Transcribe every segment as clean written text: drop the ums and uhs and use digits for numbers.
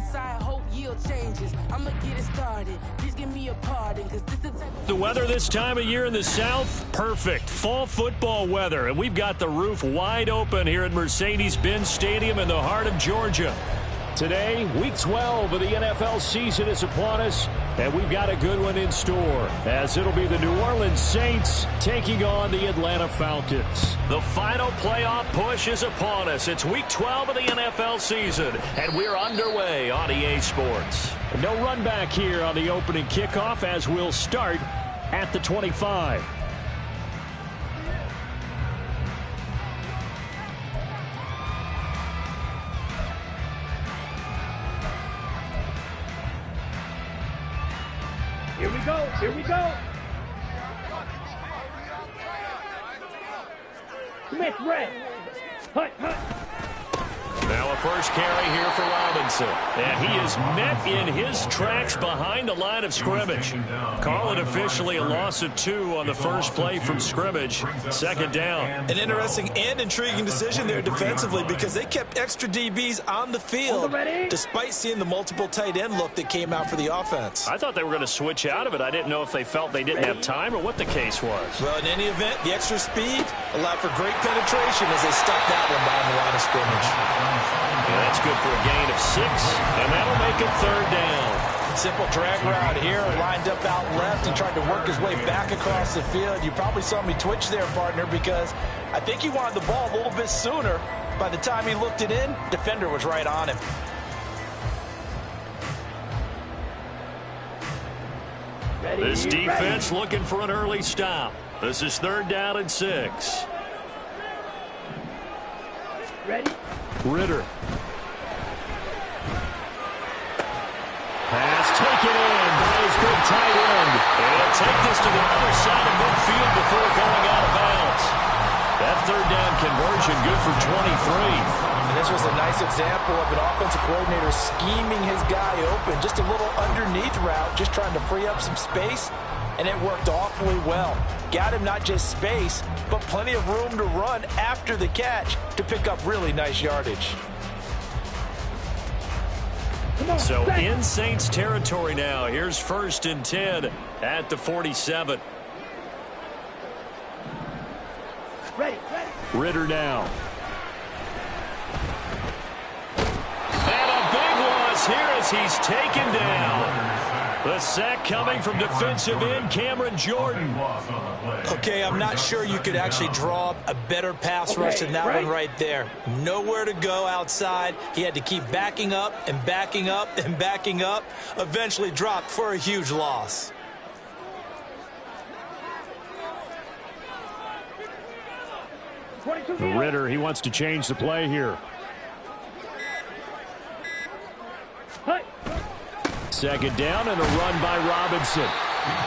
inside, hope yield changes. I'ma get it started. Please give me a pardon, cause this is the weather this time of year in the South, perfect. Fall football weather, and we've got the roof wide open here at Mercedes-Benz Stadium in the heart of Georgia. Today, Week 12 of the NFL season is upon us, and we've got a good one in store, as it'll be the New Orleans Saints taking on the Atlanta Falcons. The final playoff push is upon us. It's Week 12 of the NFL season, and we're underway on EA Sports. No run back here on the opening kickoff, as we'll start at the 25. Here we go. Here we go. Smith red. Hut, hut. Now a first carry here for Robinson. And he is met in his tracks behind the line of scrimmage. Call it officially a loss of 2 on the first play from scrimmage. Second down. An interesting and intriguing decision there defensively because they kept extra DBs on the field despite seeing the multiple tight end look that came out for the offense. I thought they were going to switch out of it. I didn't know if they felt they didn't have time or what the case was. Well, in any event, the extra speed allowed for great penetration as they stuck that one behind the line of scrimmage. Yeah, that's good for a gain of 6, and that'll make it third down. Simple drag route here, lined up out left and tried to work his way back across the field. You probably saw me twitch there, partner, because I think he wanted the ball a little bit sooner. By the time he looked it in, defender was right on him. This defense looking for an early stop. This is third down and 6. Ready? Ritter. Pass taken in by his good tight end. And he'll take this to the other side of midfield before going out of bounds. That third down conversion good for 23. And this was a nice example of an offensive coordinator scheming his guy open. Just a little underneath route, just trying to free up some space. And it worked awfully well. Got him not just space, but plenty of room to run after the catch to pick up really nice yardage. So in Saints territory now. Here's 1st and 10 at the 47. Ready. Ritter now. And a big loss here as he's taken down. The sack coming from defensive end Cameron Jordan. Okay, I'm not sure you could actually draw up a better pass rush than that one right there. Nowhere to go outside. He had to keep backing up and backing up and backing up. Eventually dropped for a huge loss. Ritter, he wants to change the play here. Second down and a run by Robinson.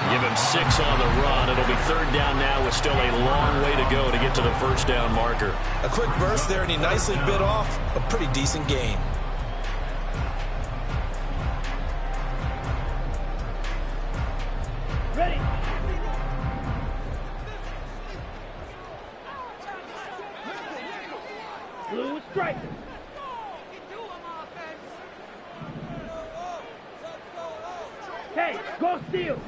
Give him 6 on the run. It'll be third down now with still a long way to go to get to the first down marker. A quick burst there, and he nicely bit off a pretty decent gain. Ready. Blue strike. Hey, go steal.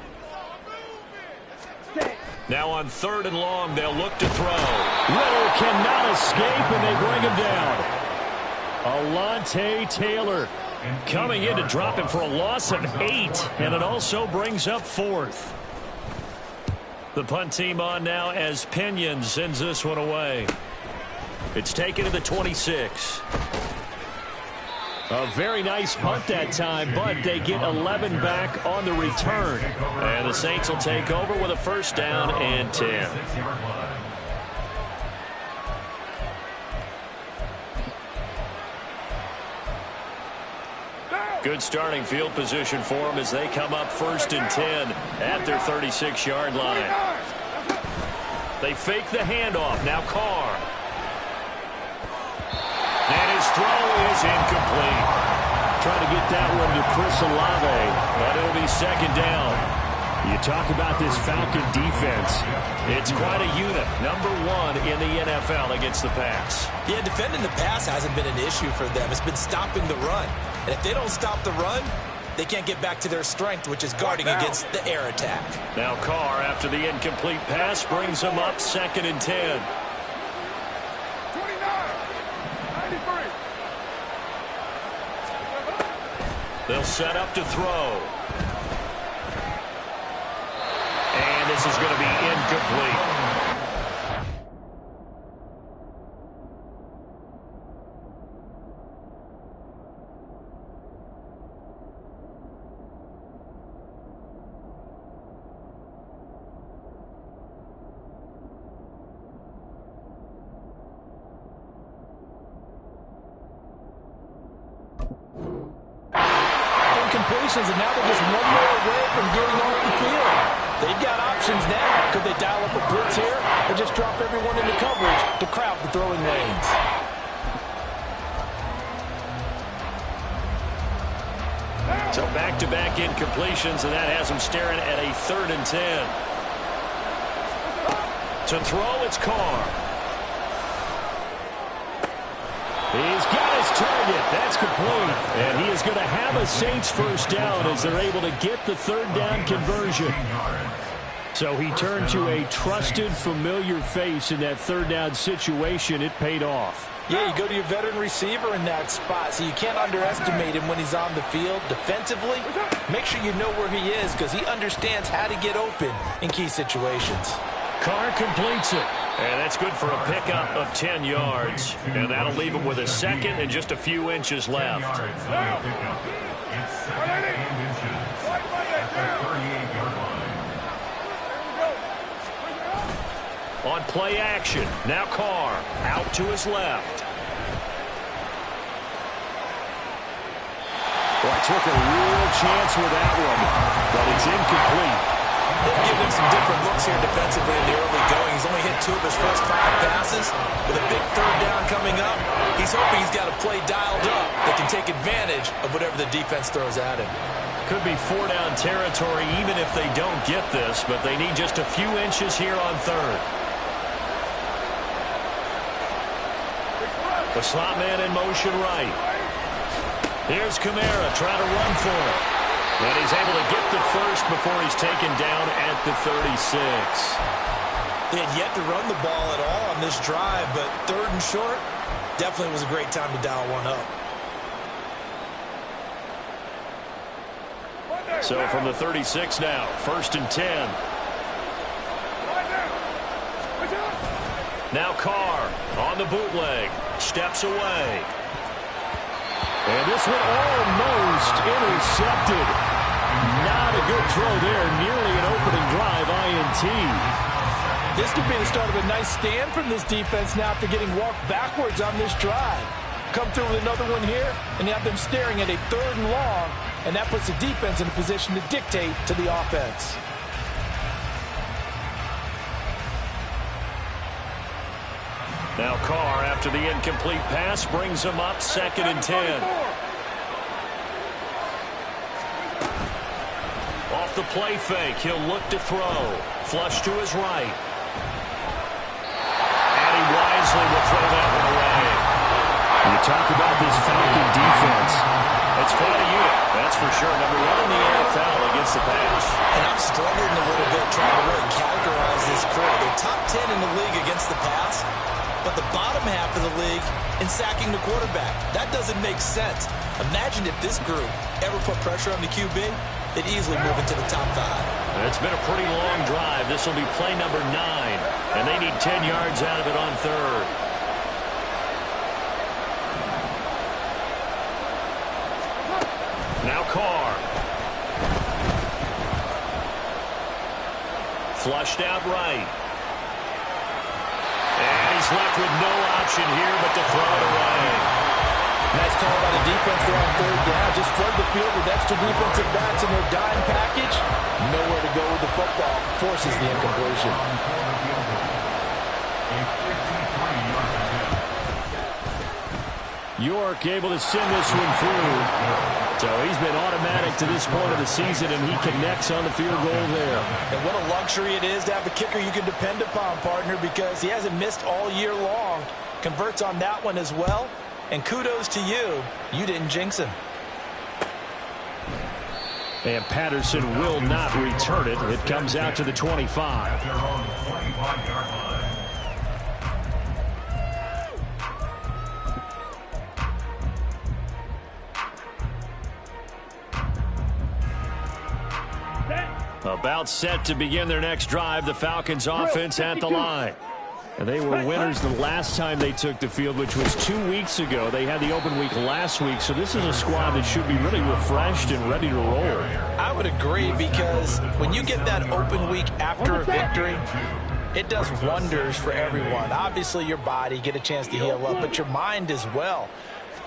Now on 3rd and long, they'll look to throw. Ritter cannot escape, and they bring him down. Alontae Taylor coming in to drop him for a loss of 8, and it also brings up 4th. The punt team on now as Pinion sends this one away. It's taken to the 26. A very nice punt that time, but they get 11 back on the return. And the Saints will take over with a first down and 10. Good starting field position for them as they come up 1st and 10 at their 36-yard line. They fake the handoff. Now Carr. And his throw is incomplete. Trying to get that one to Chris Olave, but it'll be second down. You talk about this Falcon defense. It's quite a unit. Number 1 in the NFL against the pass. Yeah, defending the pass hasn't been an issue for them. It's been stopping the run. And if they don't stop the run, they can't get back to their strength, which is guarding against the air attack. Now Carr, after the incomplete pass, brings them up 2nd and 10. 93. They'll set up to throw. And this is going to be incomplete. And now they're just one more away from getting off the field. They've got options now. Could they dial up a blitz here or just drop everyone into coverage to crowd the throwing lanes? So back-to-back incompletions, and that has them staring at a 3rd and 10. To throw, it's Carr. He's got his target. That's complete. And he is going to have a Saints first down as they're able to get the 3rd down conversion. So he turned to a trusted, familiar face in that 3rd down situation. It paid off. Yeah, you go to your veteran receiver in that spot, so you can't underestimate him when he's on the field. Defensively, make sure you know where he is because he understands how to get open in key situations. Carr completes it. And that's good for a pickup of 10 yards. And that'll leave him with a 2nd and just a few inches left. On play action, now Carr out to his left. Boy, took a real chance with that one, but it's incomplete. They've given him some different looks here defensively in the early going. He's only hit 2 of his first 5 passes. With a big 3rd down coming up, he's hoping he's got a play dialed up that can take advantage of whatever the defense throws at him. Could be 4-down territory even if they don't get this, but they need just a few inches here on 3rd. The slot man in motion right. Here's Kamara trying to run for it. And he's able to get the first before he's taken down at the 36. They had yet to run the ball at all on this drive, but 3rd and short definitely was a great time to dial one up. So from the 36 now, 1st and 10. Now Carr on the bootleg, steps away. And this one almost intercepted. Not a good throw there. Nearly an opening drive INT. This could be the start of a nice stand from this defense now after getting walked backwards on this drive. Come through with another one here, and you have them staring at a 3rd and long, and that puts the defense in a position to dictate to the offense. Now Carr, after the incomplete pass, brings him up 2nd and 10. Off the play fake, he'll look to throw. Flush to his right. And he wisely will throw that one away. You talk about this Falcon defense. It's quite a unit, that's for sure. Number 1 in the NFL against the pass. And I'm struggling a little bit trying to really categorize this crew. They're top 10 in the league against the pass, but the bottom half of the league in sacking the quarterback. That doesn't make sense. Imagine if this group ever put pressure on the QB, they'd easily move into the top 5. It's been a pretty long drive. This will be play number 9, and they need 10 yards out of it on 3rd. Now Carr. Flushed out right. And he's left with no option here but to throw it away. Nice call by the defense there on 3rd down. Just flood the field with extra defensive backs in their dime package. Nowhere to go with the football. Forces the incompletion. York able to send this one through. So he's been automatic to this point of the season, and he connects on the field goal there. And what a luxury it is to have a kicker you can depend upon, partner, because he hasn't missed all year long. Converts on that one as well. And kudos to you. You didn't jinx him. And Patterson will not return it. It comes out to the 25. They're on the 25-yard line. About set to begin their next drive. The Falcons offense at the line. And they were winners the last time they took the field, which was 2 weeks ago. They had the open week last week, so this is a squad that should be really refreshed and ready to roll. I would agree, because when you get that open week after a victory, it does wonders for everyone. Obviously, your body, get a chance to heal up, but your mind as well.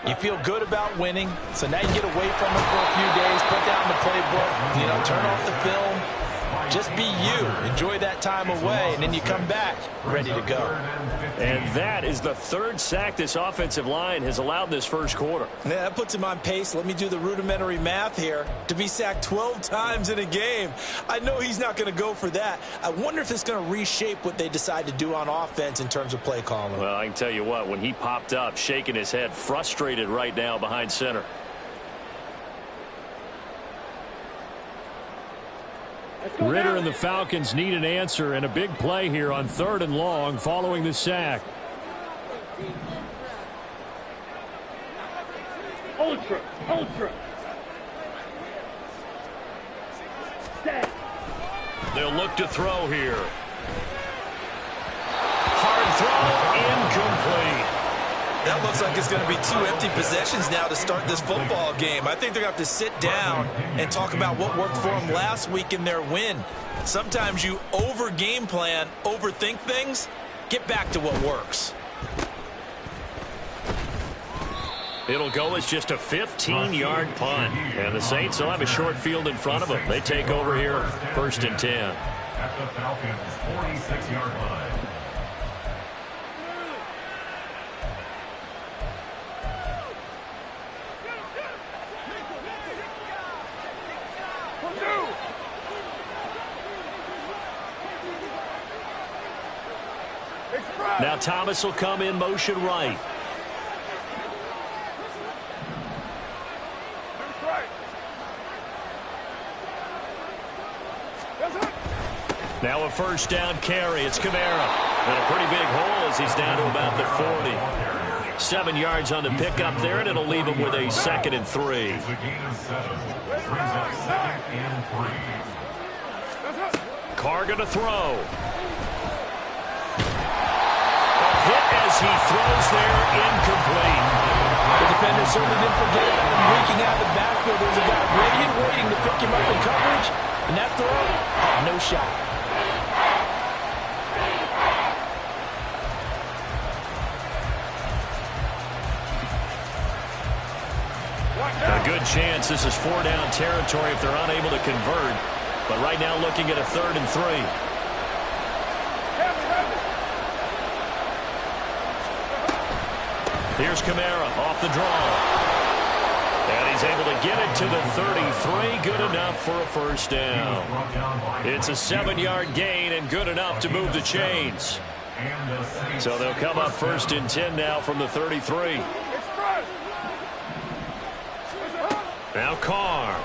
You feel good about winning, so now you get away from it for a few days, put down the playbook, turn off the film. Just be you. Enjoy that time away, and then you come back ready to go. And that is the third sack this offensive line has allowed in this first quarter. Yeah, that puts him on pace. Let me do the rudimentary math here. To be sacked 12 times in a game, I know he's not going to go for that. I wonder if it's going to reshape what they decide to do on offense in terms of play calling. Well, I can tell you what, when he popped up, shaking his head, frustrated right now behind center. Ridder and the Falcons need an answer, and a big play here on 3rd and long following the sack. Ultra. They'll look to throw here. Hard throw, incomplete. That looks like it's going to be 2 empty possessions now to start this football game. I think they're going to have to sit down and talk about what worked for them last week in their win. Sometimes you over-game plan, overthink things. Get back to what works. It'll go as just a 15-yard punt. And the Saints will have a short field in front of them. They take over here, 1st and 10. At the Falcons' 46-yard line. Now Thomas will come in motion right. Now a 1st down carry. It's Kamara. And a pretty big hole as he's down to about the 40. 7 yards on the pickup there, and it'll leave him with a 2nd and 3. Carr going to throw. Hit as he throws there, incomplete. The defender certainly didn't forget about him reaching out of the backfield. There's a guy ready and waiting to pick him up in coverage, and that throw had no shot. A good chance this is 4-down territory if they're unable to convert. But right now looking at a 3rd and 3. Here's Kamara off the draw. And he's able to get it to the 33. Good enough for a 1st down. It's a 7-yard gain and good enough to move the chains. So they'll come up 1st and 10 now from the 33. Now Carr.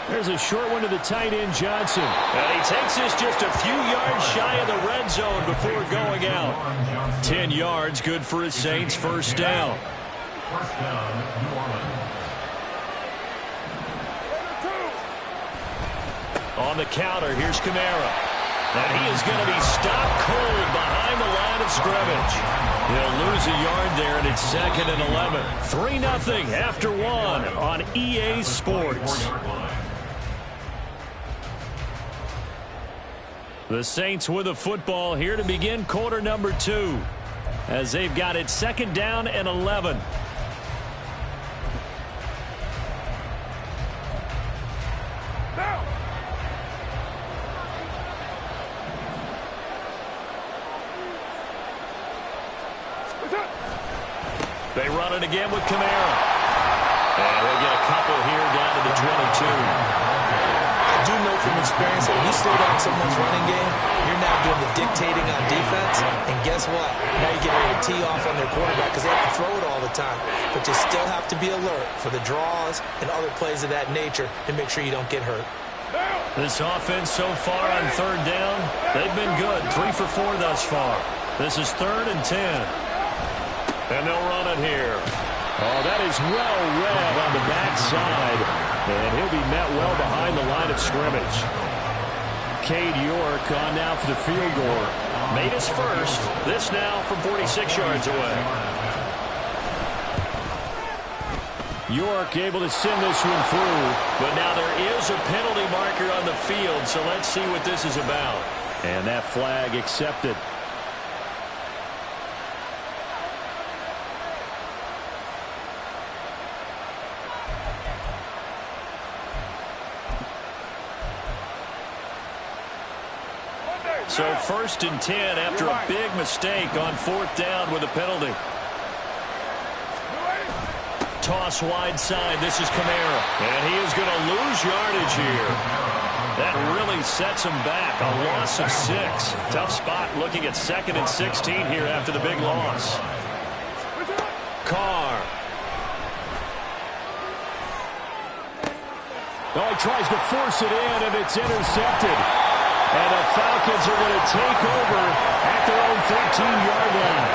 There's a short one to the tight end, Johnson. And he takes this just a few yards shy of the red zone before going out. 10 yards, good for his Saints, 1st down. New Orleans. On the counter, here's Kamara. And he is going to be stopped cold behind the line of scrimmage. He'll lose a yard there, and it's 2nd and 11. 3-0 after 1 on EA Sports. The Saints with the football here to begin quarter number 2, as they've got it 2nd down and 11. They run it again with Kamara. And he'll get a couple here down to the 22. I do know from experience that when you slow down someone's running game, you're now doing the dictating on defense. And guess what? Now you get ready to tee off on their quarterback because they have to throw it all the time. But you still have to be alert for the draws and other plays of that nature to make sure you don't get hurt. This offense so far on third down, they've been good. 3 for 4 thus far. This is 3rd and 10. And they'll run it here. Oh, that is well read on the backside. And he'll be met well behind the line of scrimmage. Cade York on now for the field goal. Made his first. This now from 46 yards away. York able to send this one through. But now there is a penalty marker on the field, so let's see what this is about. And that flag accepted. So 1st and 10 after a big mistake on 4th down with a penalty. Toss wide side. This is Kamara. And he is going to lose yardage here. That really sets him back. A loss of 6. Tough spot looking at 2nd and 16 here after the big loss. Carr. Oh, he tries to force it in, and it's intercepted. And the Falcons are going to take over at their own 13-yard line.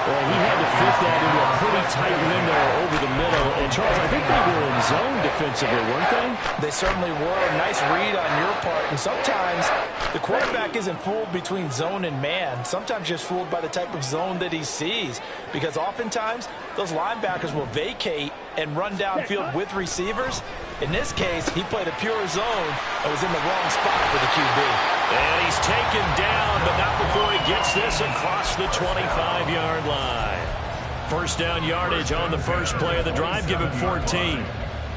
Well, he had to fit that into a pretty tight window over the middle. And, Charles, I think they were in zone defensively, weren't they? They certainly were. Nice read on your part. And sometimes the quarterback isn't fooled between zone and man. Sometimes just fooled by the type of zone that he sees. Because oftentimes those linebackers will vacate and run downfield with receivers. In this case, he played a pure zone and was in the wrong spot for the QB. And he's taken down, but not before he gets this across the 25-yard line. 1st down yardage on the first play of the drive. Give him 14.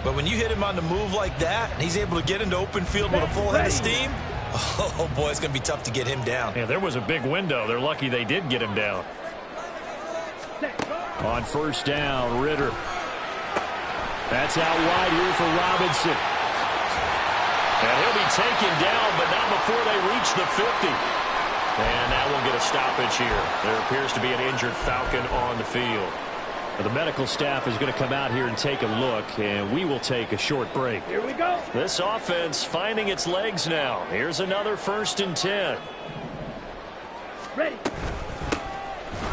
But when you hit him on the move like that, and he's able to get into open field with a full head of steam, oh boy, it's going to be tough to get him down. Yeah, there was a big window. They're lucky they did get him down. On 1st down, Ritter. That's out wide here for Robinson. And he'll be taken down, but not before they reach the 50. And that will get a stoppage here. There appears to be an injured Falcon on the field. Well, the medical staff is going to come out here and take a look, and we will take a short break. Here we go. This offense finding its legs now. Here's another 1st and 10. Ready.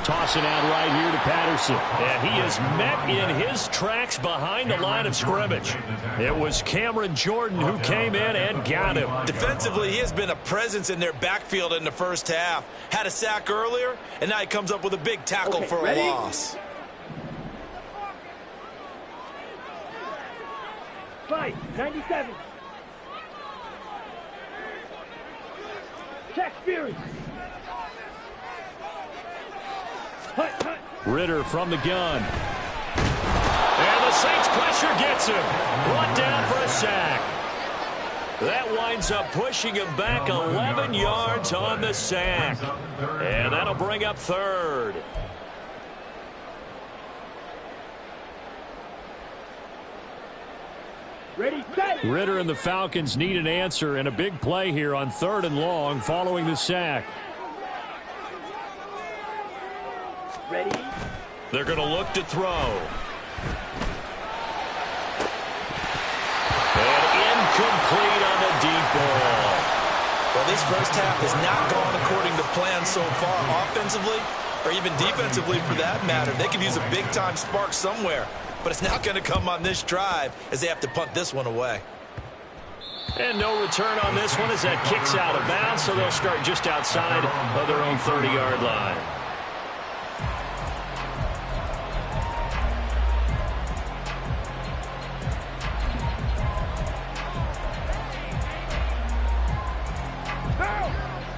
Tossing out right here to Patterson. And he is met in his tracks behind the line of scrimmage. It was Cameron Jordan who came in and got him. Defensively, he has been a presence in their backfield in the first half. Had a sack earlier, and now he comes up with a big tackle for a loss. Fight, 97. Check Fury. Ritter from the gun. And the Saints pressure gets him. Brought down for a sack. That winds up pushing him back 11 yards on the sack. And that'll bring up 3rd. Ready, set. Ritter and the Falcons need an answer and a big play here on 3rd and long following the sack. Ready. They're going to look to throw. And incomplete on the deep ball. Well, this first half has not gone according to plan so far offensively or even defensively for that matter. They could use a big-time spark somewhere, but it's not going to come on this drive as they have to punt this one away. And no return on this one as that kicks out of bounds, so they'll start just outside of their own 30-yard line.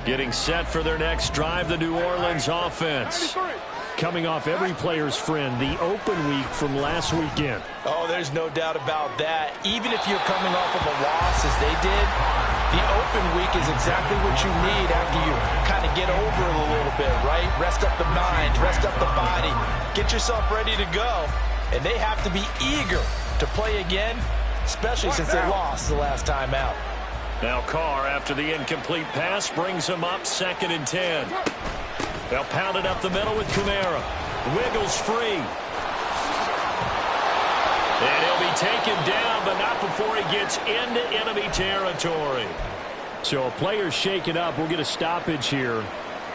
Getting set for their next drive, the New Orleans offense. Coming off every player's friend, the open week from last weekend. Oh, there's no doubt about that. Even if you're coming off of a loss as they did, the open week is exactly what you need after you kind of get over it a little bit, right? Rest up the mind, rest up the body, get yourself ready to go. And they have to be eager to play again, especially since they lost the last time out. Now Carr, after the incomplete pass, brings him up 2nd and 10. They'll pound it up the middle with Kamara. Wiggles free. And he'll be taken down, but not before he gets into enemy territory. So a player shaken up. We'll get a stoppage here.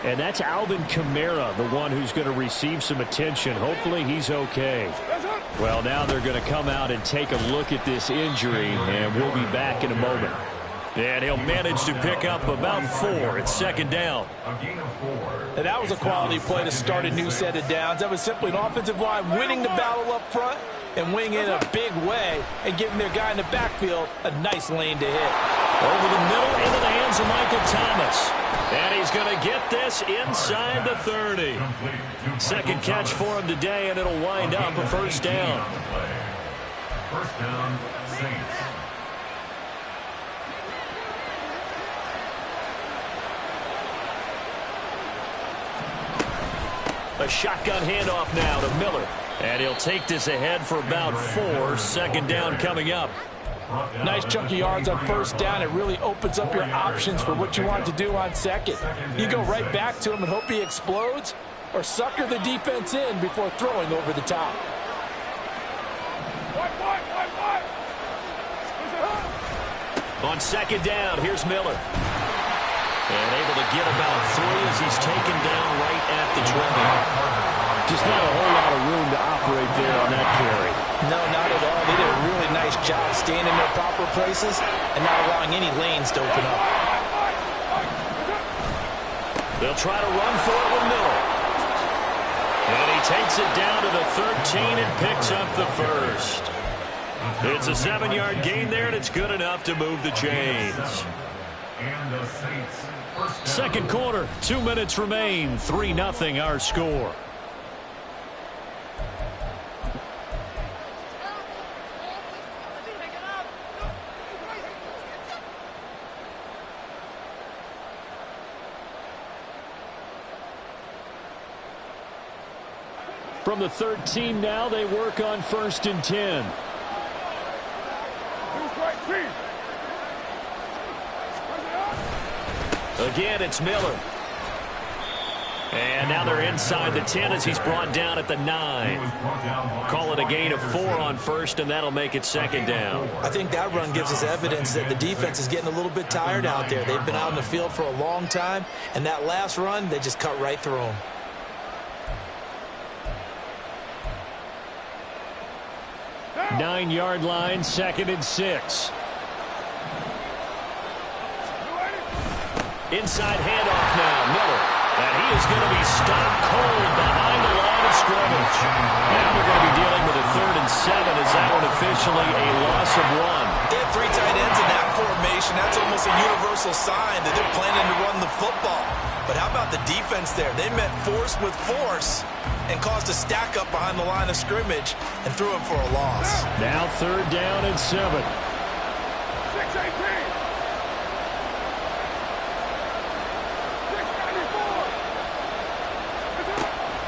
And that's Alvin Kamara, the one who's going to receive some attention. Hopefully he's okay. Well, now they're going to come out and take a look at this injury, and we'll be back in a moment. And he'll manage to pick up about 4 at 2nd down. And that was a quality play to start a new set of downs. That was simply an offensive line winning the battle up front and winning in a big way and giving their guy in the backfield a nice lane to hit. Over the middle into the hands of Michael Thomas. And he's going to get this inside the 30. 2nd catch for him today, and it'll wind up a 1st down. 1st down, Saints. A shotgun handoff now to Miller. And he'll take this ahead for about 4. 2nd down coming up. Nice chunky yards on 1st down. It really opens up your options for what you want to do on 2nd. You go right back to him and hope he explodes, or sucker the defense in before throwing over the top. On 2nd down, here's Miller. And able to get about 3 as he's taken down right at the 20. Just not a whole lot of room to operate there on that carry. No, not at all. They did a really nice job staying in their proper places and not allowing any lanes to open up. They'll try to run for it with Miller. And he takes it down to the 13 and picks up the 1st. It's a 7-yard gain there, and it's good enough to move the chains. And the Saints, 1st down. 2nd quarter, 2 minutes remain. 3-0 our score. From the 13 now, they work on 1st and 10. Again, it's Miller. And now they're inside the 10 as he's brought down at the 9. Call it a gain of 4 on 1st, and that'll make it 2nd down. I think that run gives us evidence that the defense is getting a little bit tired out there. They've been out in the field for a long time, and that last run, they just cut right through them. Nine-yard line, 2nd and 6. Inside handoff now, Miller. And he is going to be stopped cold behind the line of scrimmage. Now they're going to be dealing with a 3rd and 7 as that one officially a loss of 1. They have 3 tight ends in that formation. That's almost a universal sign that they're planning to run the football. But how about the defense there? They met force with force and caused a stack up behind the line of scrimmage and threw him for a loss. Now 3rd down and 7. 6-18.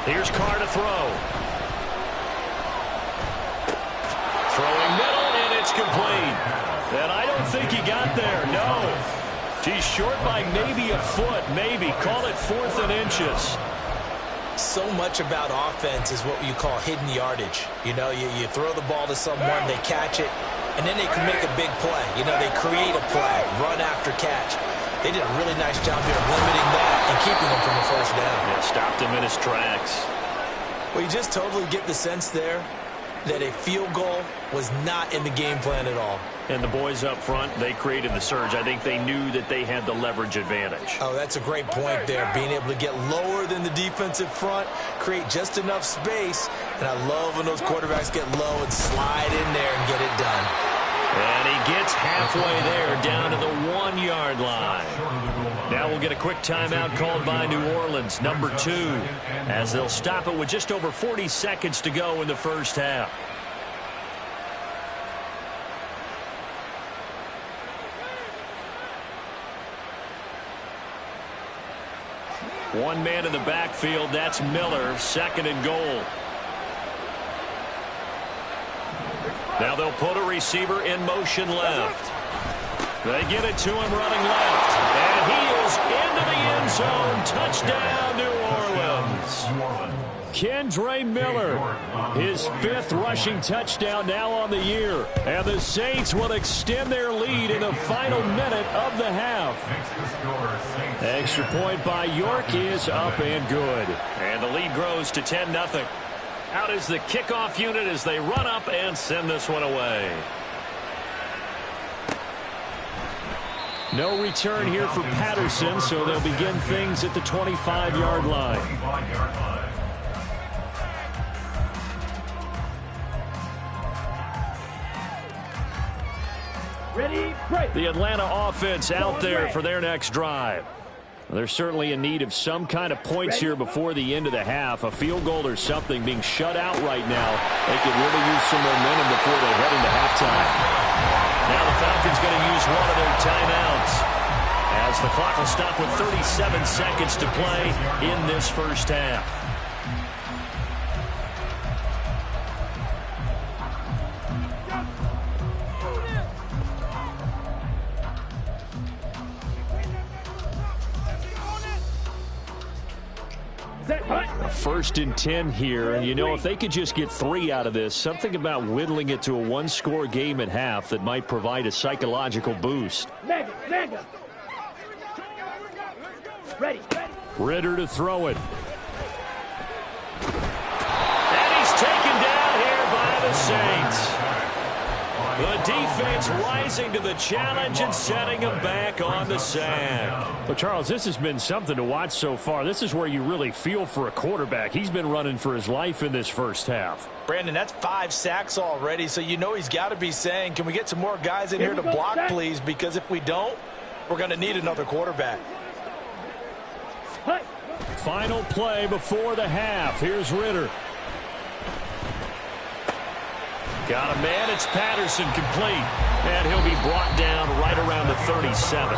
Here's Carr to throw. Throwing middle, and it's complete. And I don't think he got there, no. He's short by maybe a foot, maybe. Call it 4th and inches. So much about offense is what you call hidden yardage. You know, you throw the ball to someone, they catch it, and then they can make a big play. You know, they create a play, run after catch. They did a really nice job here of limiting that and keeping him from a 1st down. Yeah, stopped him in his tracks. Well, you just totally get the sense there that a field goal was not in the game plan at all. And the boys up front, they created the surge. I think they knew that they had the leverage advantage. Oh, that's a great point there. Being able to get lower than the defensive front, create just enough space. And I love when those quarterbacks get low and slide in there and get it done. And he gets halfway there, down to the 1-yard line. Now we'll get a quick timeout called by New Orleans, number 2, as they'll stop it with just over 40 seconds to go in the 1st half. One man in the backfield, that's Miller, 2nd and goal. Now they'll put a receiver in motion left. They get it to him running left. And he is into the end zone. Touchdown, New Orleans. Kendre Miller, his 5th rushing touchdown now on the year. And the Saints will extend their lead in the final minute of the half. Extra point by York is up and good. And the lead grows to 10-0. Out is the kickoff unit as they run up and send this one away. No return here for Patterson, so they'll begin things at the 25-yard line. Ready, break. The Atlanta offense out there for their next drive. They're certainly in need of some kind of points here before the end of the half. A field goal or something being shut out right now. They could really use some momentum before they head into halftime. Now the Falcons going to use one of their timeouts as the clock will stop with 37 seconds to play in this first half. First and 10 here, and you know, if they could just get 3 out of this, something about whittling it to a 1-score game at half that might provide a psychological boost. Mega. Ready. Ritter to throw it. And he's taken down here by the Saints. The defense rising to the challenge and setting him back on the sack. Well, Charles, this has been something to watch so far. This is where you really feel for a quarterback. He's been running for his life in this first half. Brandon, that's 5 sacks already, so you know he's got to be saying, can we get some more guys in here to block, please? Because if we don't, we're going to need another quarterback. Final play before the half. Here's Ritter. Got a man. It's Patterson complete. And he'll be brought down right around the 37.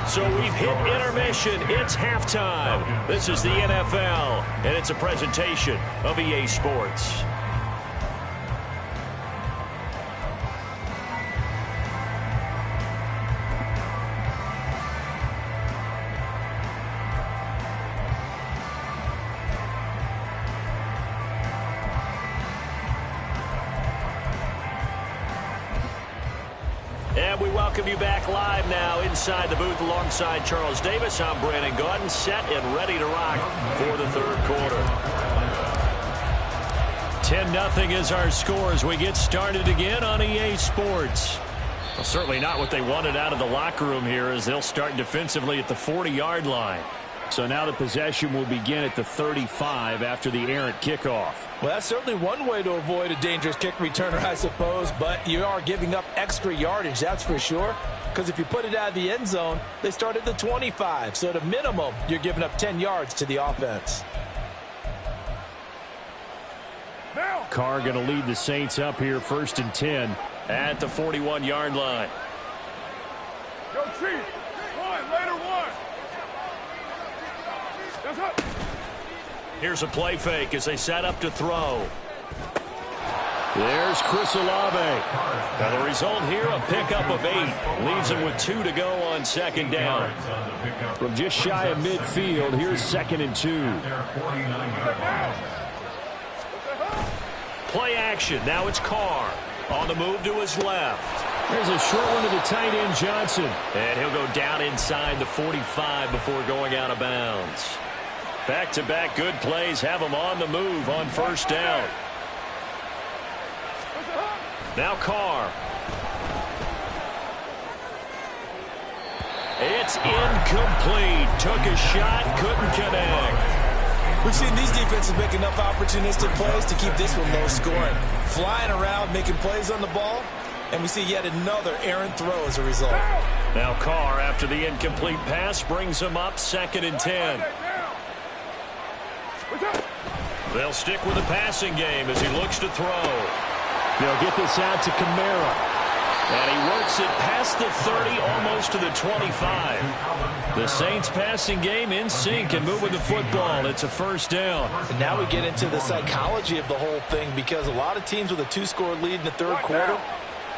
So we've hit intermission. It's halftime. This is the NFL, and it's a presentation of EA Sports. And we welcome you back live now inside the booth alongside Charles Davis. I'm Brandon Gaudin, set and ready to rock for the third quarter. 10-0 is our score as we get started again on EA Sports. Well, certainly not what they wanted out of the locker room here as they'll start defensively at the 40-yard line. So now the possession will begin at the 35 after the errant kickoff. Well, that's certainly one way to avoid a dangerous kick returner, I suppose, but you are giving up extra yardage, that's for sure, because if you put it out of the end zone, they start at the 25, so at a minimum, you're giving up 10 yards to the offense. Carr going to lead the Saints up here, 1st and 10 at the 41-yard line. Yo, Chief, one, later one. That's up. Here's a play fake as they set up to throw. There's Chris Olave. Now the result here, a pickup of 8. Leaves him with 2 to go on 2nd down. From just shy of midfield, here's 2nd and 2. Play action. Now it's Carr. On the move to his left. There's a short one to the tight end, Johnson. And he'll go down inside the 45 before going out of bounds. Back-to-back good plays have him on the move on 1st down. Now Carr. It's incomplete. Took a shot, couldn't connect. We've seen these defenses make enough opportunistic plays to keep this one low scoring. Flying around, making plays on the ball, and we see yet another errant throw as a result. Now Carr, after the incomplete pass, brings him up 2nd and 10. They'll stick with the passing game as he looks to throw. They'll get this out to Kamara. And he works it past the 30, almost to the 25. The Saints passing game in sync and moving the football. It's a 1st down. And now we get into the psychology of the whole thing because a lot of teams with a 2-score lead in the 3rd quarter,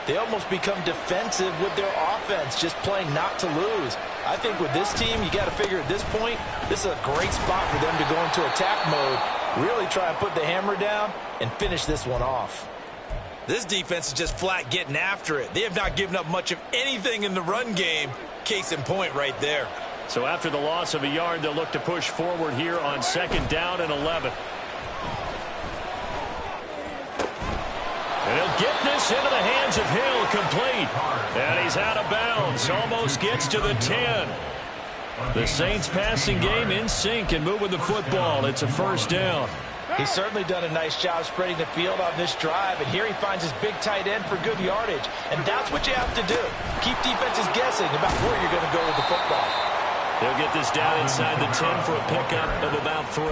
They almost become defensive with their offense, just playing not to lose. I think with this team, you got to figure at this point, this is a great spot for them to go into attack mode, really try and put the hammer down and finish this one off. This defense is just flat getting after it. They have not given up much of anything in the run game. Case in point right there. So after the loss of a yard, they'll look to push forward here on 2nd down and 11. And he'll get this into the hands of Hill, complete. And he's out of bounds, almost gets to the 10. The Saints passing game in sync and moving the football. It's a 1st down. He's certainly done a nice job spreading the field on this drive, and here he finds his big tight end for good yardage. And that's what you have to do. Keep defenses guessing about where you're going to go with the football. They'll get this down inside the 10 for a pickup of about 3.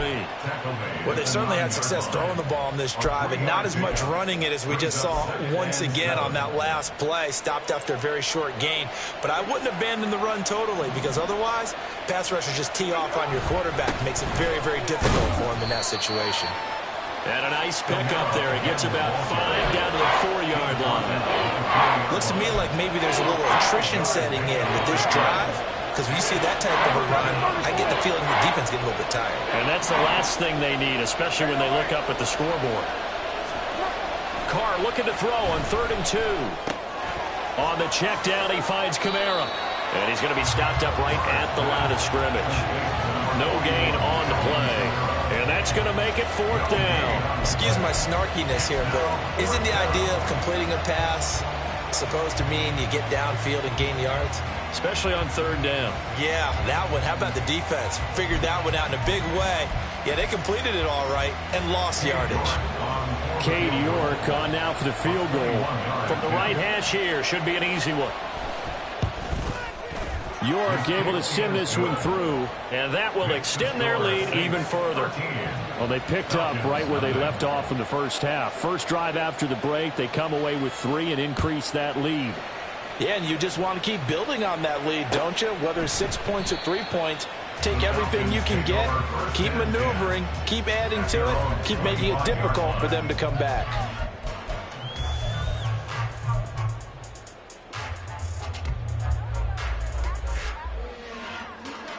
Well, they certainly had success throwing the ball on this drive, and not as much running it as we just saw once again on that last play. Stopped after a very short gain. But I wouldn't abandon the run totally, because otherwise, pass rushers just tee off on your quarterback. Makes it very, very difficult for him in that situation. And a nice pickup there. He gets about 5 down to the 4-yard line. Looks to me like maybe there's a little attrition setting in with this drive. Because when you see that type of a run, I get the feeling the defense getting a little bit tired. And that's the last thing they need, especially when they look up at the scoreboard. Carr looking to throw on 3rd and 2. On the check down, he finds Kamara. And he's going to be stopped up right at the line of scrimmage. No gain on the play. And that's going to make it 4th down. Excuse my snarkiness here, but isn't the idea of completing a pass supposed to mean you get downfield and gain yards? Especially on 3rd down. Yeah, that one. How about the defense? Figured that one out in a big way. Yeah, they completed it all right and lost yardage. Cade York on now for the field goal. From the right hash here. Should be an easy one. York able to send this one through, and that will extend their lead even further. Well, they picked up right where they left off in the first half. First drive after the break, they come away with 3 and increase that lead. Yeah, and you just want to keep building on that lead, don't you? Whether it's 6 points or 3 points, take everything you can get, keep maneuvering, keep adding to it, keep making it difficult for them to come back.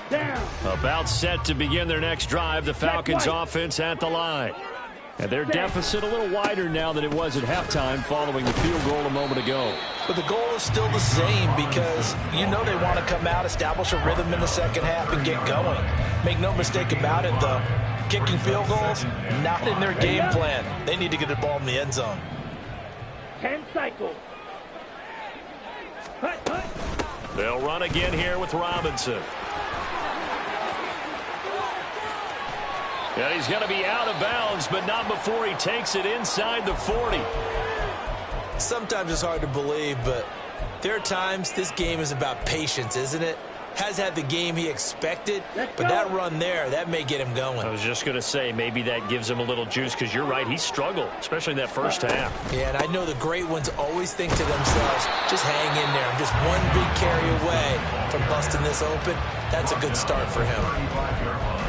Down. About set to begin their next drive, the Falcons offense at the line. And their deficit a little wider now than it was at halftime following the field goal a moment ago. But the goal is still the same because you know they want to come out, establish a rhythm in the second half, and get going. Make no mistake about it, though. Kicking field goals, not in their game plan. They need to get the ball in the end zone. 10 cycles. Hut, hut. They'll run again here with Robinson. And he's going to be out of bounds, but not before he takes it inside the 40. Sometimes it's hard to believe, but there are times this game is about patience, isn't it? Has had the game he expected, but that run there, that may get him going. I was just going to say, maybe that gives him a little juice, because you're right, he struggled, especially in that first half. Yeah, and I know the great ones always think to themselves, just hang in there. I'm just one big carry away from busting this open. That's a good start for him.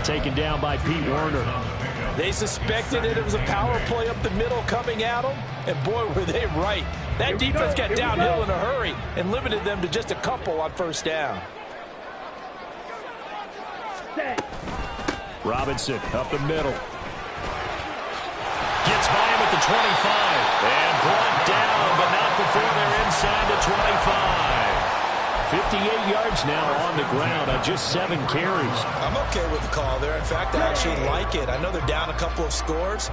Taken down by Pete Werner. They suspected it was a power play up the middle coming at them, and boy, were they right. That defense got downhill in a hurry and limited them to just a couple on first down. Robinson up the middle. Gets by him at the 25. And brought down, but not before they're inside the 25. 58 yards now on the ground on just 7 carries. I'm okay with the call there. In fact, I actually like it. I know they're down a couple of scores,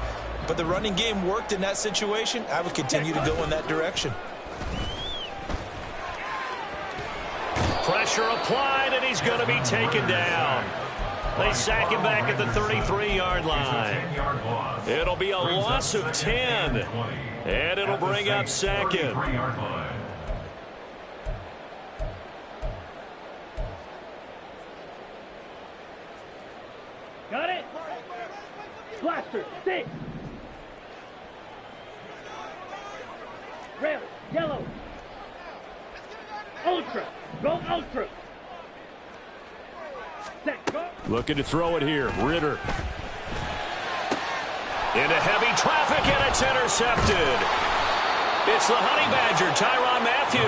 but the running game worked in that situation. I would continue to go in that direction. Pressure applied, and he's going to be taken down. They sack him back at the 33-yard line. It'll be a loss of 10, and it'll bring up 2nd. Got it? Blaster, 6. Red, yellow. Ultra, go ultra. Set, go. Looking to throw it here. Ritter. Into heavy traffic, and it's intercepted. It's the Honey Badger, Tyrann Mathieu.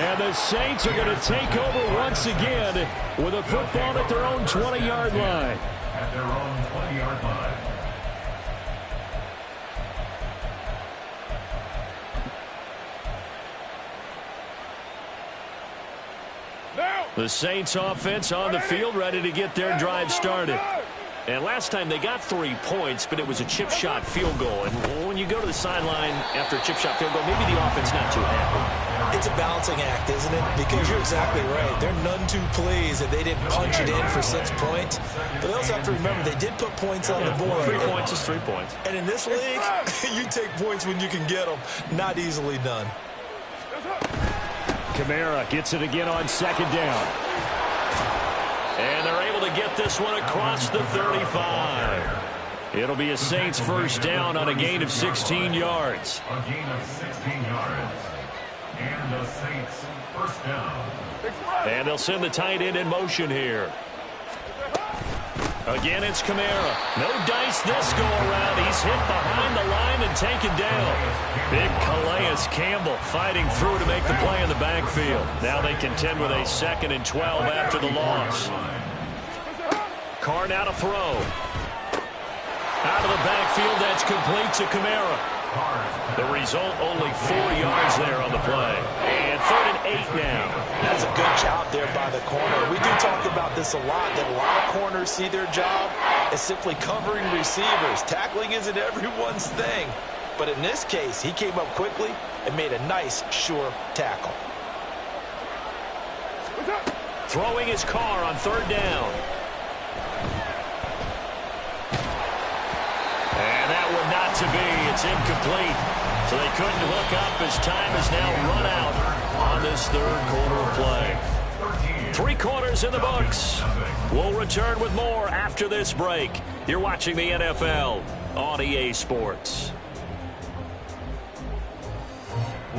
And the Saints are going to take over once again with a football at their own 20-yard line. At their own 20-yard line. The Saints offense on the field, ready to get their drive started. And last time they got 3 points, but it was a chip shot field goal. And when you go to the sideline after a chip shot field goal, maybe the offense not too happy. It's a balancing act, isn't it? Because you're exactly right. They're none too pleased that they didn't punch it in for 6 points. But they also have to remember they did put points on the board. 3 points is 3 points. And in this league, you take points when you can get them. Not easily done. Kamara gets it again on second down. And they're able to get this one across the 35. It'll be a Saints first down on a gain of 16 yards. A gain of 16 yards. And the Saints first down. And they'll send the tight end in motion here. Again, it's Kamara. No dice this go-around. He's hit behind the line and taken down. Big Calais Campbell fighting through to make the play in the backfield. Now they contend with a 2nd and 12 after the loss. Carr now to throw. Out of the backfield, that's complete to Kamara. The result, only 4 yards there on the play. And 3rd and 8 now. That's a good job there by the corner. We do talk about this a lot, that a lot of corners see their job as simply covering receivers. Tackling isn't everyone's thing. But in this case, he came up quickly and made a nice, sure tackle. Throwing his Carr on 3rd down. And that one not to be. It's incomplete. So they couldn't hook up as time has now run out on this 3rd quarter play. 3 quarters in the books. We'll return with more after this break. You're watching the NFL on EA Sports.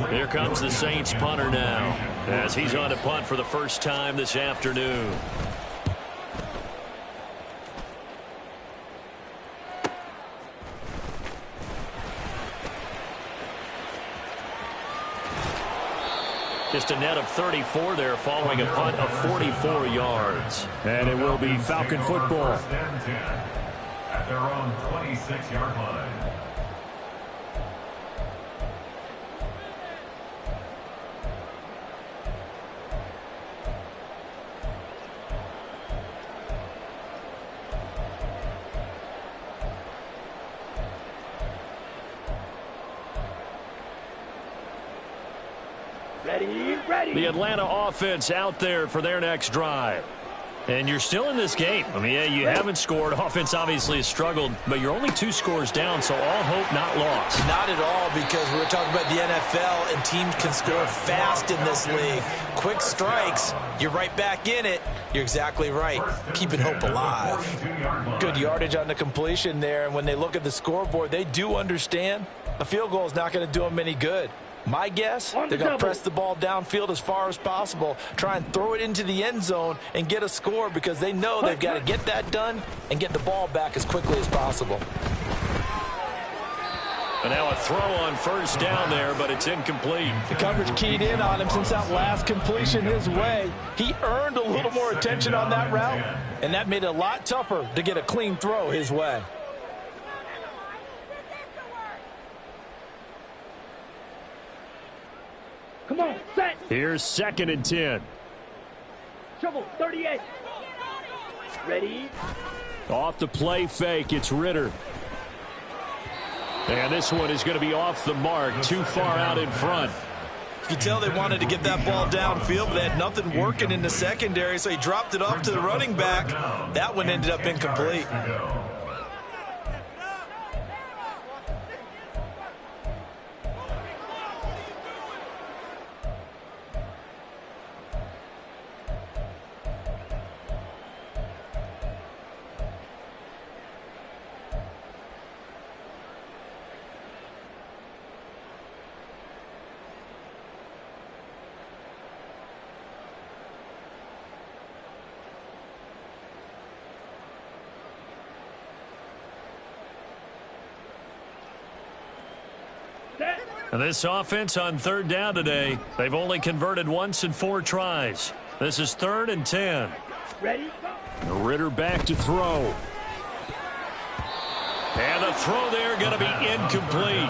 Here comes the Saints punter now as he's on to punt for the first time this afternoon. Just a net of 34 there following a punt of 44 yards. And it will be Falcon football. First and 10 at their own 26-yard line. Ready. The Atlanta offense out there for their next drive. And you're still in this game. I mean, yeah, you haven't scored. Offense obviously has struggled, but you're only 2 scores down, so all hope not lost. Not at all, because we're talking about the NFL, and teams can score fast in this league. Quick strikes, you're right back in it. You're exactly right. Keeping hope alive. Good yardage on the completion there, and when they look at the scoreboard, they do understand a field goal is not going to do them any good. My guess, they're going to press the ball downfield as far as possible, try and throw it into the end zone and get a score, because they know they've got to get that done and get the ball back as quickly as possible. And now a throw on first down there, but it's incomplete. The coverage keyed in on him since that last completion his way. He earned a little more attention on that route, and that made it a lot tougher to get a clean throw his way. Come on, set. Here's 2nd and 10. Trouble, 38. Ready. Off the play fake, it's Ritter. And this one is going to be off the mark, too far out in front. You can tell they wanted to get that ball downfield, but they had nothing working in the secondary, so he dropped it off to the running back. That one ended up incomplete. And this offense on third down today, they've only converted once in 4 tries. This is 3rd and 10. Ready? Ritter back to throw. And the throw there going to be incomplete.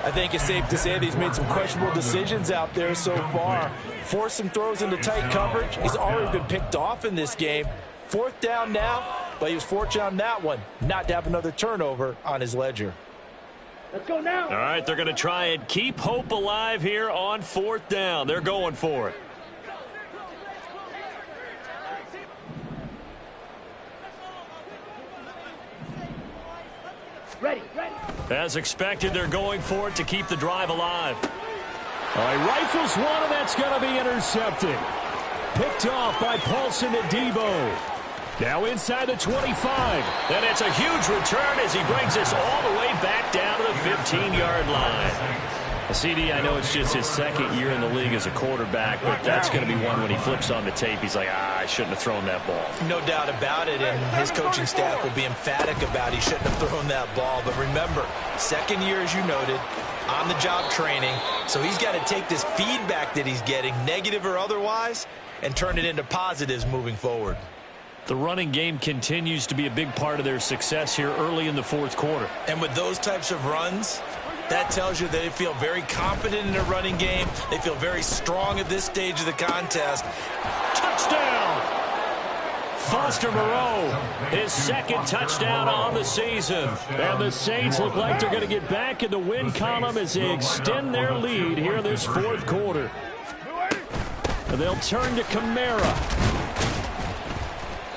I think it's safe to say that he's made some questionable decisions out there so far. Forced some throws into tight coverage. He's already been picked off in this game. 4th down now, but he was fortunate on that one not to have another turnover on his ledger. Let's go now. All right, they're going to try and keep hope alive here on 4th down. They're going for it. Ready, ready. As expected, they're going for it to keep the drive alive. All right, rifles one, and that's going to be intercepted. Picked off by Paulson Adebo. Now inside the 25. And it's a huge return as he brings us all the way back down to the 15-yard line. CD, I know it's just his 2nd year in the league as a quarterback, but that's going to be one when he flips on the tape, he's like, I shouldn't have thrown that ball. No doubt about it, and his coaching staff will be emphatic about he shouldn't have thrown that ball. But remember, 2nd year, as you noted, on-the-job training, so he's got to take this feedback that he's getting, negative or otherwise, and turn it into positives moving forward. The running game continues to be a big part of their success here early in the 4th quarter. And with those types of runs, that tells you they feel very confident in their running game. They feel very strong at this stage of the contest. Touchdown! Foster Moreau, his 2nd touchdown on the season. And the Saints look like they're going to get back in the win column as they extend their lead here in this 4th quarter. And they'll turn to Kamara.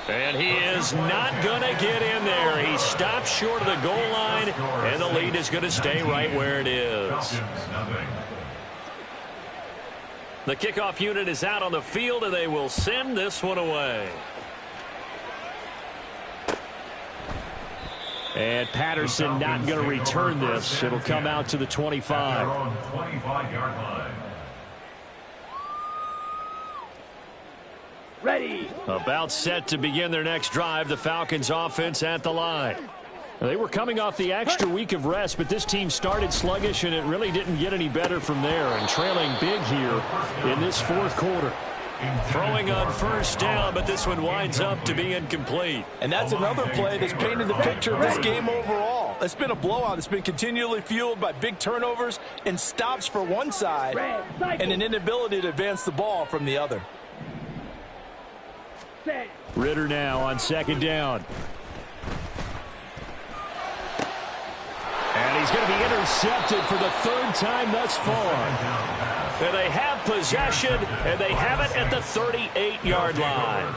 And he is not going to get in there. He stops short of the goal line, and the lead is going to stay right where it is. The kickoff unit is out on the field, and they will send this one away. And Patterson not going to return this. It'll come out to the 25. 25-yard line. Ready. About set to begin their next drive, the Falcons offense at the line. They were coming off the extra week of rest, but this team started sluggish, and it really didn't get any better from there. And trailing big here in this 4th quarter. Throwing on 1st down, but this one winds up to be incomplete. And that's another play that's painted the picture of this game overall. It's been a blowout. It's been continually fueled by big turnovers and stops for one side and an inability to advance the ball from the other. Ritter now on 2nd down. And he's going to be intercepted for the 3rd time thus far. And they have possession, and they have it at the 38-yard line.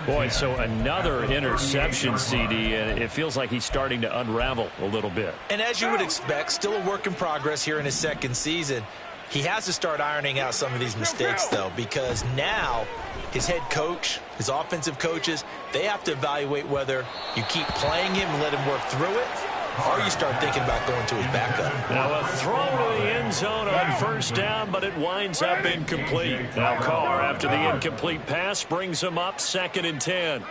Boy, so another interception, CD, and it feels like he's starting to unravel a little bit. And as you would expect, still a work in progress here in his 2nd season. He has to start ironing out some of these mistakes, though, because now his head coach, his offensive coaches, they have to evaluate whether you keep playing him and let him work through it, or you start thinking about going to his backup. Now a throw to the end zone on 1st down, but it winds up incomplete. Now Carr, after the incomplete pass, brings him up 2nd and 10.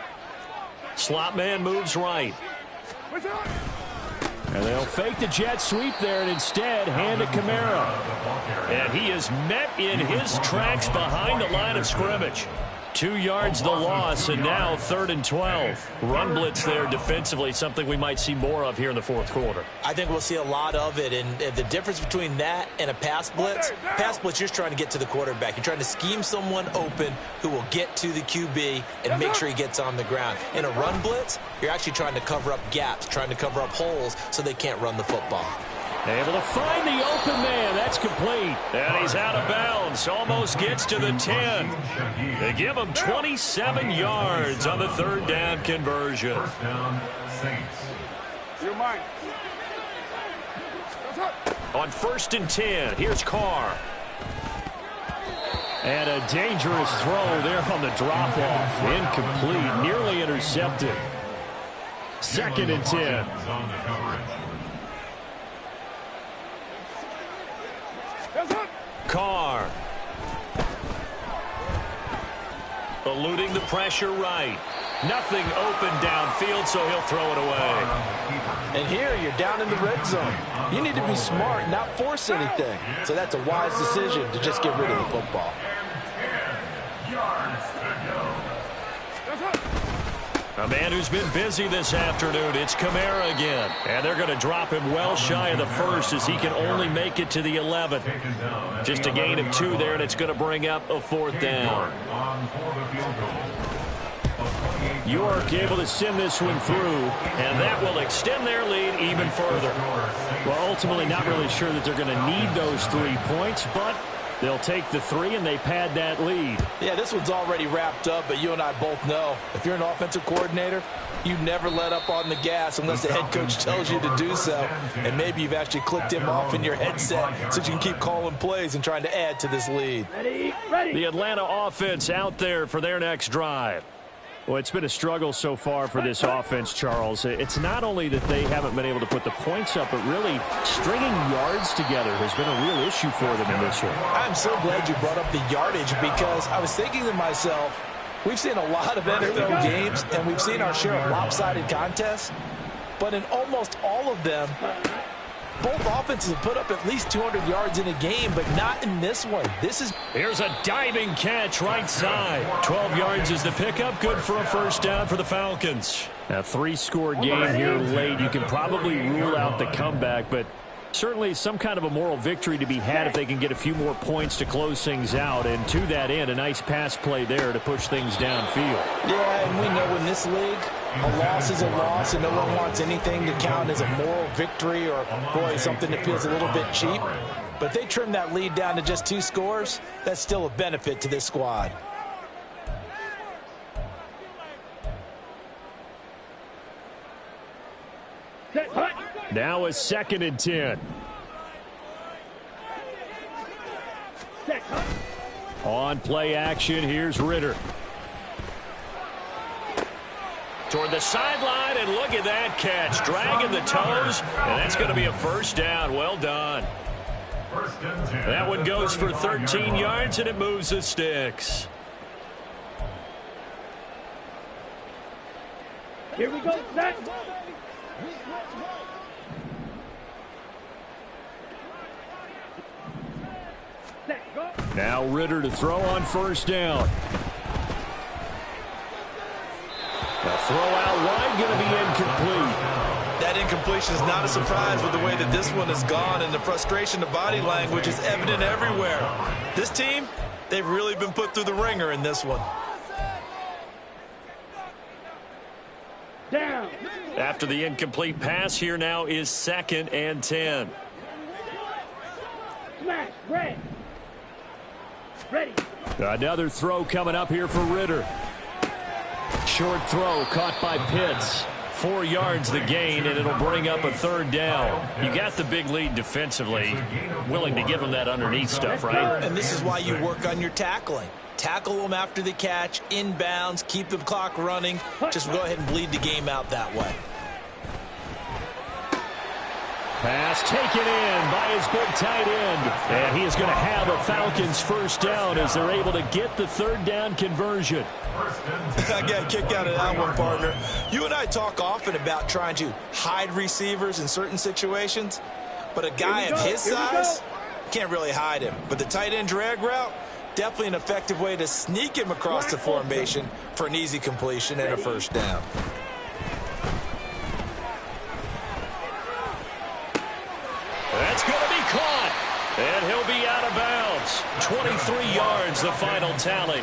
Slot man moves right. And they'll fake the jet sweep there and instead hand it Kamara. And he is met in his tracks behind the line of scrimmage. 2 yards the loss, and now 3rd and 12. Run blitz there defensively, something we might see more of here in the 4th quarter. I think we'll see a lot of it, and the difference between that and a pass blitz, you're just trying to get to the quarterback. You're trying to scheme someone open who will get to the QB and make sure he gets on the ground. In a run blitz, you're actually trying to cover up gaps, trying to cover up holes so they can't run the football. Able to find the open man. That's complete. And he's out of bounds. Almost gets to the 10. They give him 27 yards on the 3rd down conversion. 1st down, Saints. You're mine. On 1st and 10, here's Carr. And a dangerous throw there on the drop-off. Incomplete. Nearly intercepted. 2nd and 10. On the coverage. Carr. Eluding the pressure right. Nothing open downfield, so he'll throw it away. And here you're down in the red zone. You need to be smart, not force anything. So that's a wise decision to just get rid of the football. A man who's been busy this afternoon, it's Kamara again. And they're going to drop him well shy of the first as he can only make it to the 11. Just a gain of 2 there, and it's going to bring up a 4th down. York able to send this one through, and that will extend their lead even further. Well, ultimately not really sure that they're going to need those 3 points, but they'll take the 3 and they pad that lead. Yeah, this one's already wrapped up, but you and I both know if you're an offensive coordinator, you never let up on the gas unless the head coach tells you to do so. And maybe you've actually clicked him off in your headset so you can keep calling plays and trying to add to this lead. Ready. The Atlanta offense out there for their next drive. Well, it's been a struggle so far for this offense, Charles. It's not only that they haven't been able to put the points up, but really stringing yards together has been a real issue for them in this one. I'm so glad you brought up the yardage because I was thinking to myself, we've seen a lot of NFL games and we've seen our share of lopsided contests, but in almost all of them, both offenses have put up at least 200 yards in a game, but not in this one. Here's a diving catch right side. 12 yards is the pickup. Good for a 1st down for the Falcons. A 3-score game here late. You can probably rule out the comeback, but certainly some kind of a moral victory to be had if they can get a few more points to close things out. And to that end, a nice pass play there to push things downfield. Yeah, and we know in this league, a loss is a loss, and no one wants anything to count as a moral victory or, boy, something that feels a little bit cheap. But if they trim that lead down to just 2 scores, that's still a benefit to this squad. Now a 2nd and 10. On play action, here's Ritter. Toward the sideline, and look at that catch. Dragging the toes, and that's going to be a 1st down. Well done. That one goes for 13 yards, and it moves the sticks. Here we go, set. Now Ritter to throw on 1st down. The throw out wide going to be incomplete. That incompletion is not a surprise with the way that this one has gone, and the frustration of body language is evident everywhere. This team, they've really been put through the ringer in this one. Down. After the incomplete pass, here now is 2nd and 10. Smash. Red. Ready. Another throw coming up here for Ritter. Short throw caught by Pitts. 4 yards the gain, and it'll bring up a 3rd down. You got the big lead defensively. Willing to give them that underneath stuff, right? And this is why you work on your tackling. Tackle them after the catch, inbounds, keep the clock running. Just go ahead and bleed the game out that way. Pass taken in by his big tight end. And he is going to have a Falcons 1st down as they're able to get the 3rd down conversion. I got a kick out of that one, partner. You and I talk often about trying to hide receivers in certain situations, but a guy of his size can't really hide him. But the tight end drag route, definitely an effective way to sneak him across the formation for an easy completion and a 1st down. That's going to be caught, and he'll be out of bounds. 23 yards, the final tally.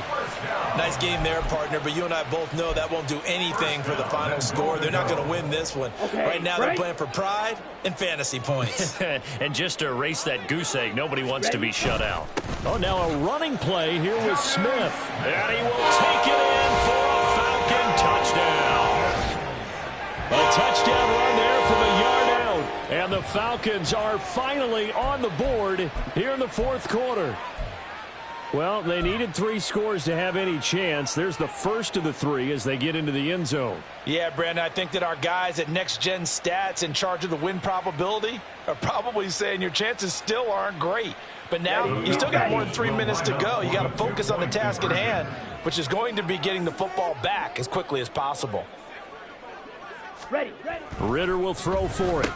Nice game there, partner, but you and I both know that won't do anything for the final score. They're not going to win this one. Right now they're playing for pride and fantasy points. And just to erase that goose egg, nobody wants to be shut out. Oh, now a running play here with Smith. And he will take it in for a Falcon touchdown. A touchdown run there from a yard out. And the Falcons are finally on the board here in the 4th quarter. Well, they needed 3 scores to have any chance. There's the first of the 3 as they get into the end zone. Yeah, Brandon, I think that our guys at Next Gen Stats in charge of the win probability are probably saying your chances still aren't great. But now you still got more than 3 minutes to go. You got to focus on the task at hand, which is going to be getting the football back as quickly as possible. Ready. Ritter will throw for it.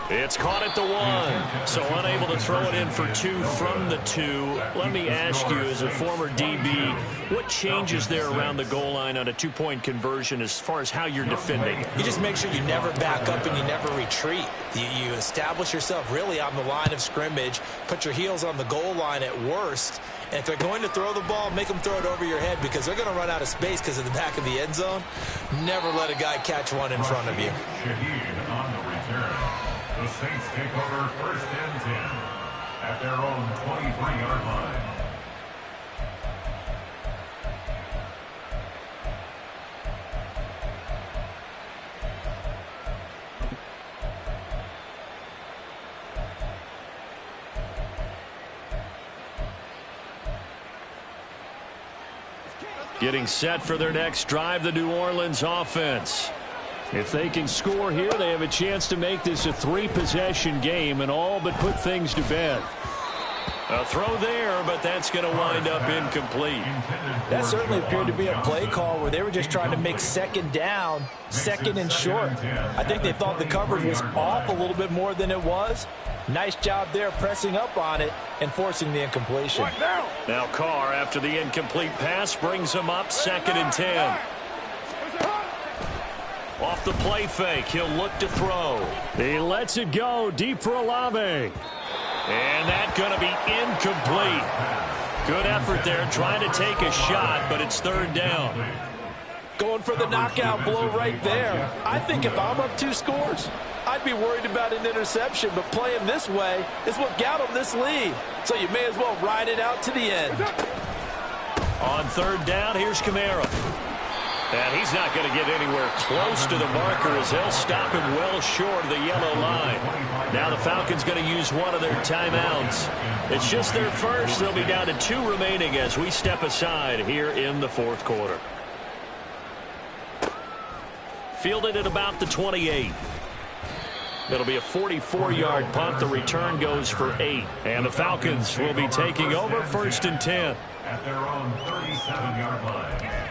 It's caught at the 1, so unable to throw it in for 2 from the 2. Let me ask you, as a former DB, what changes there around the goal line on a 2-point conversion as far as how you're defending? You just make sure you never back up and you never retreat. You establish yourself really on the line of scrimmage, put your heels on the goal line at worst, and if they're going to throw the ball, make them throw it over your head because they're going to run out of space because of the back of the end zone. Never let a guy catch one in front of you. Shaheed on the return. The Saints take over 1st and 10 at their own 23-yard line. Getting set for their next drive, the New Orleans offense. If they can score here, they have a chance to make this a 3-possession game and all but put things to bed. A throw there, but that's going to wind up incomplete. That certainly appeared to be a play call where they were just trying to make second down, second and short. I think they thought the coverage was off a little bit more than it was. Nice job there pressing up on it and forcing the incompletion. Now Carr, after the incomplete pass, brings him up 2nd and 10. Off the play fake, he'll look to throw. He lets it go deep for Olave. And that's going to be incomplete. Good effort there, trying to take a shot, but it's 3rd down. Going for the knockout blow right there. I think if I'm up 2 scores, I'd be worried about an interception, but playing this way is what got them this lead. So you may as well ride it out to the end. On 3rd down, here's Kamara. And he's not going to get anywhere close to the marker as they'll stop him well short of the yellow line. Now the Falcons going to use one of their timeouts. It's just their first. They'll be down to 2 remaining as we step aside here in the 4th quarter. Fielded at about the 28. It'll be a 44-yard punt. The return goes for 8. And the Falcons will be taking over 1st and 10. At their own 37-yard line.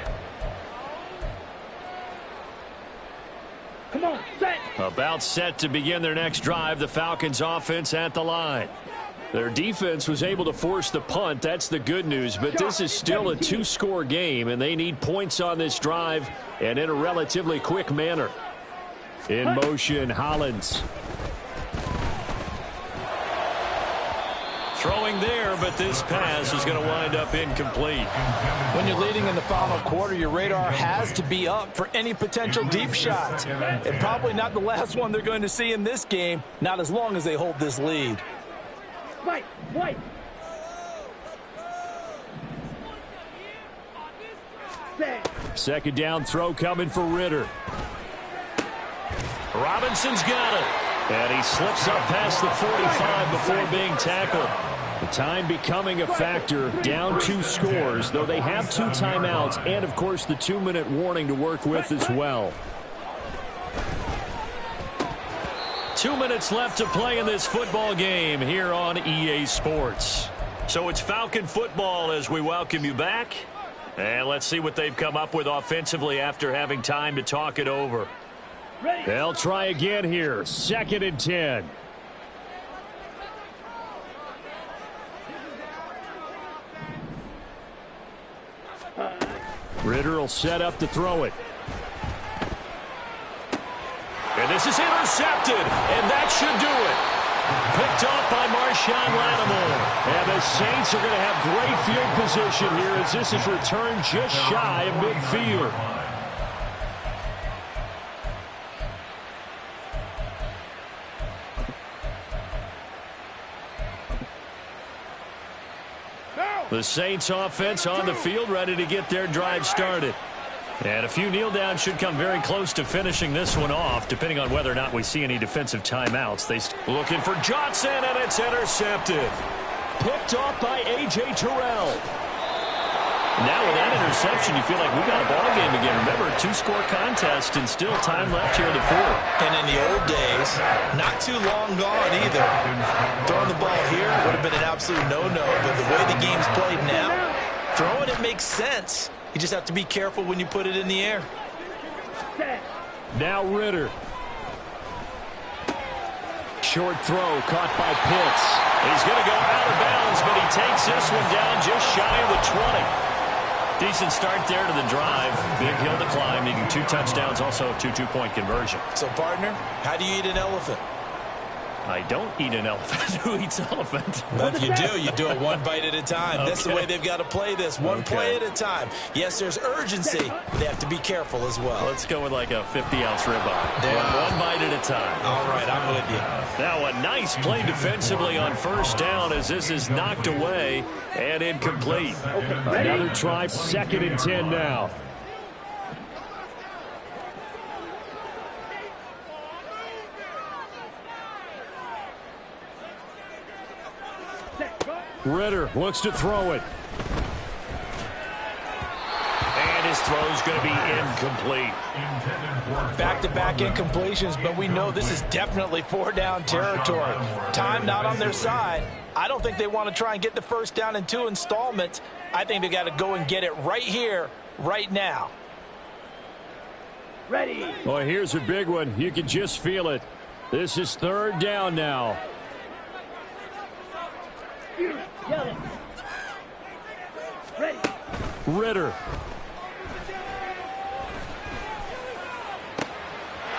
Come on, set. About set to begin their next drive. The Falcons offense at the line. Their defense was able to force the punt. That's the good news. But this is still a 2-score game, and they need points on this drive and in a relatively quick manner. In motion, Hollins. Throwing there, but this pass is going to wind up incomplete. When you're leading in the final quarter, your radar has to be up for any potential deep shots. And probably not the last one they're going to see in this game, not as long as they hold this lead. White. Second down throw coming for Ritter. Robinson's got it. And he slips up past the 45 before being tackled. The time becoming a factor, down 2 scores, though they have 2 timeouts and, of course, the 2-minute warning to work with as well. 2 minutes left to play in this football game here on EA Sports. So it's Falcon football as we welcome you back. And let's see what they've come up with offensively after having time to talk it over. They'll try again here. 2nd and 10. Ritter will set up to throw it. And this is intercepted, and that should do it. Picked off by Marshawn Lattimore. And the Saints are going to have great field position here as this is returned just shy of midfield. The Saints offense on the field, ready to get their drive started. And a few kneel downs should come very close to finishing this one off, depending on whether or not we see any defensive timeouts. Looking for Johnson, and it's intercepted. Picked off by A.J. Terrell. Now with that interception, you feel like we've got a ball game again. Remember, a 2-score contest and still time left here in the fourth. And in the old days, not too long gone either. Throwing the ball here would have been an absolute no-no, but the way the game's played now, throwing it makes sense. You just have to be careful when you put it in the air. Now Ridder. Short throw caught by Pitts. He's going to go out of bounds, but he takes this one down just shy of the 20. Decent start there to the drive. Big hill to climb, needing 2 touchdowns, also a 2-2-point conversion. So, partner, how do you eat an elephant? I don't eat an elephant. Who eats elephant? But if you do it one bite at a time. That's the way they've got to play this, one play at a time. Yes, there's urgency. They have to be careful as well. Let's go with like a 50-ounce ribeye. One bite at a time. All right, I'm with you. Now a nice play defensively on first down as this is knocked away and incomplete. Another try, 2nd and 10 now. Ridder looks to throw it. And his throw's going to be incomplete. Back-to-back incompletions, but we know this is definitely 4-down territory. Time not on their side. I don't think they want to try and get the first down in 2 installments. I think they got to go and get it right here, right now. Ready. Well, here's a big one. You can just feel it. This is 3rd down now. Ready. Ridder.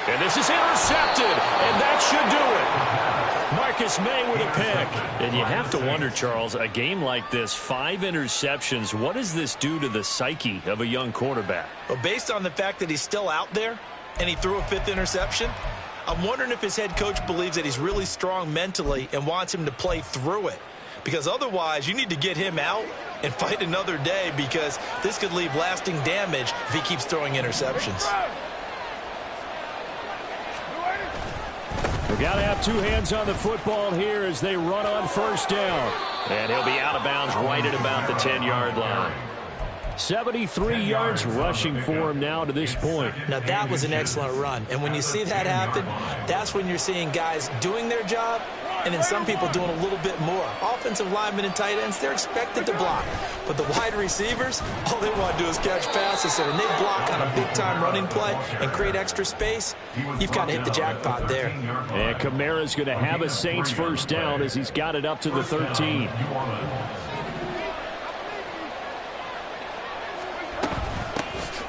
And this is intercepted, and that should do it. Marcus May with a pick. And you have to wonder, Charles, a game like this, 5 interceptions, what does this do to the psyche of a young quarterback? Well, based on the fact that he's still out there and he threw a 5th interception, I'm wondering if his head coach believes that he's really strong mentally and wants him to play through it. Because otherwise, you need to get him out and fight another day, because this could leave lasting damage if he keeps throwing interceptions. We've got to have 2 hands on the football here as they run on first down. And he'll be out of bounds right at about the 10-yard line. 73 yards rushing for him now to this point. Now, that was an excellent run. And when you see that happen, that's when you're seeing guys doing their job and then some people doing a little bit more. Offensive linemen and tight ends, they're expected to block. But the wide receivers, all they want to do is catch passes. So when they block on a big-time running play and create extra space, you've kind of hit the jackpot there. And Kamara's going to have a Saints first down as he's got it up to the 13.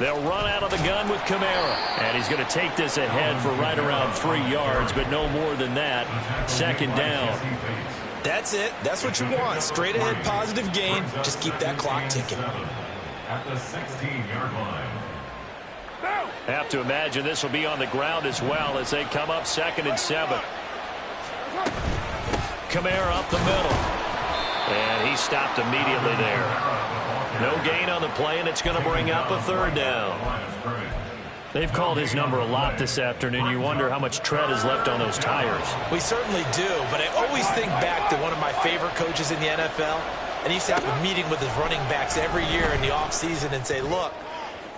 They'll run out of the gun with Kamara. And he's going to take this ahead for right around 3 yards, but no more than that. 2nd down. That's it. That's what you want. Straight ahead positive gain. Just keep that clock ticking. At the 16-yard line. Have to imagine this will be on the ground as well as they come up 2nd and 7. Kamara up the middle. And he stopped immediately there. No gain on the play, and it's going to bring up a 3rd down. They've called his number a lot this afternoon. You wonder how much tread is left on those tires. We certainly do, but I always think back to one of my favorite coaches in the NFL, and he used to have a meeting with his running backs every year in the offseason and say, look,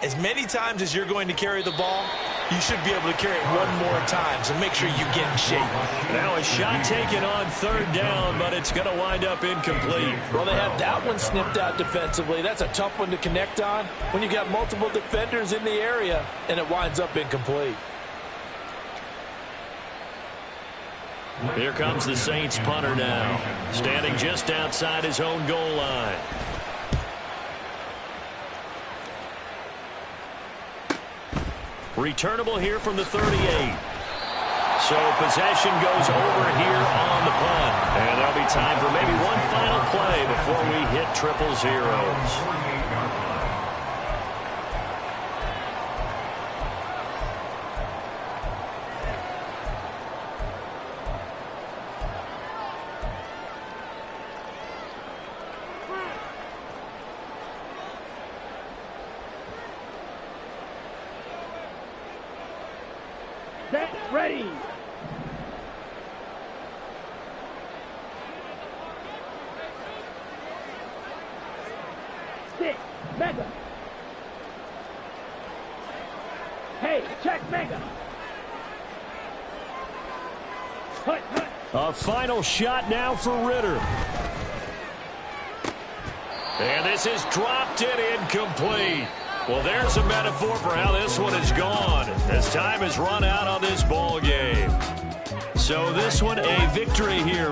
as many times as you're going to carry the ball, you should be able to carry it one more time, so make sure you get in shape. Now a shot taken on 3rd down, but it's going to wind up incomplete. Well, they had that one snipped out defensively. That's a tough one to connect on when you got multiple defenders in the area, and it winds up incomplete. Here comes the Saints punter now, standing just outside his own goal line. Returnable here from the 38. So possession goes over here on the punt. And there'll be time for maybe one final play before we hit 000. Set. Ready. Sit. Mega. Hey, check Mega. Hut, hut. A final shot now for Ritter. And this is dropped in incomplete. Well, there's a metaphor for how this one is gone, as time has run out on this ball game. So this one, a victory here